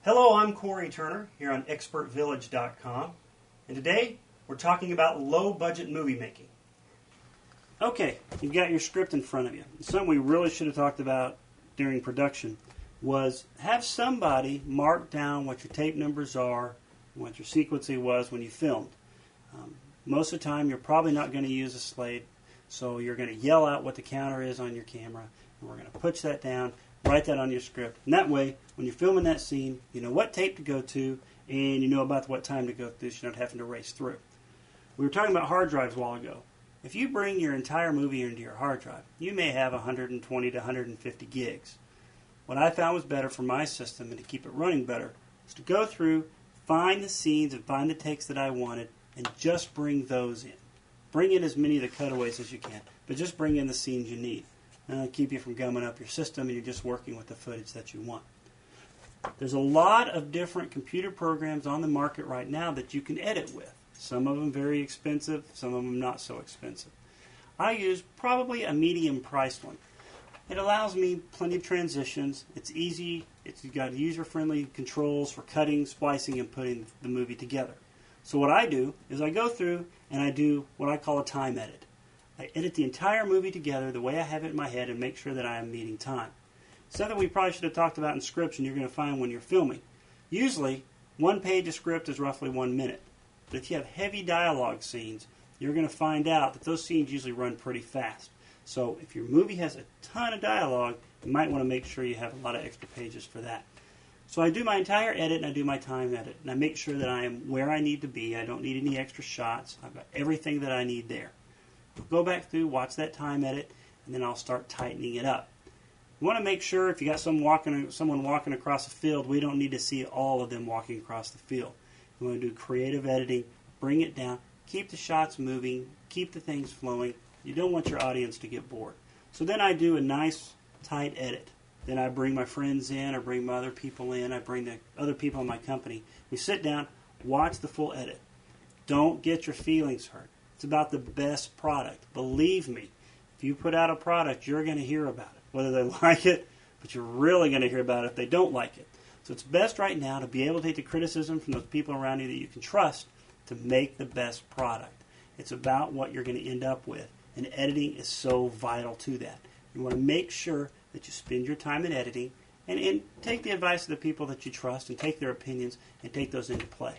Hello, I'm Corey Turner here on ExpertVillage.com, and today we're talking about low-budget movie making. Okay, you've got your script in front of you. Something we really should have talked about during production was have somebody mark down what your tape numbers are, what your sequencing was when you filmed. Most of the time you're probably not going to use a slate, so you're going to yell out what the counter is on your camera, and we're going to push that down, write that on your script. And that way, when you're filming that scene, you know what tape to go to, and you know about what time to go through, so you're not having to race through. We were talking about hard drives a while ago. If you bring your entire movie into your hard drive, you may have 120 to 150 gigs. What I found was better for my system and to keep it running better is to go through, find the scenes and find the takes that I wanted, and just bring those in. Bring in as many of the cutaways as you can, but just bring in the scenes you need. That'll keep you from gumming up your system and you're just working with the footage that you want. There's a lot of different computer programs on the market right now that you can edit with. Some of them very expensive, some of them not so expensive. I use probably a medium priced one. It allows me plenty of transitions. It's easy. It's got user-friendly controls for cutting, splicing, and putting the movie together. So what I do is I go through and I do what I call a time edit. I edit the entire movie together the way I have it in my head and make sure that I am meeting time. Something we probably should have talked about in scripts and you're going to find when you're filming. Usually, one page of script is roughly 1 minute. But if you have heavy dialogue scenes, you're going to find out that those scenes usually run pretty fast. So if your movie has a ton of dialogue, you might want to make sure you have a lot of extra pages for that. So I do my entire edit and I do my time edit. And I make sure that I am where I need to be. I don't need any extra shots. I've got everything that I need there. I'll go back through, watch that time edit, and then I'll start tightening it up. You want to make sure if you got someone walking across a field, we don't need to see all of them walking across the field. You want to do creative editing, bring it down, keep the shots moving, keep the things flowing. You don't want your audience to get bored. So then I do a nice, tight edit. Then I bring my friends in, I bring my other people in, I bring the other people in my company. We sit down, watch the full edit. Don't get your feelings hurt. It's about the best product. Believe me, if you put out a product, you're going to hear about it. Whether they like it, but you're really going to hear about it if they don't like it. So it's best right now to be able to take the criticism from those people around you that you can trust to make the best product. It's about what you're going to end up with. And editing is so vital to that. You want to make sure that you spend your time in editing and take the advice of the people that you trust and take their opinions and take those into play.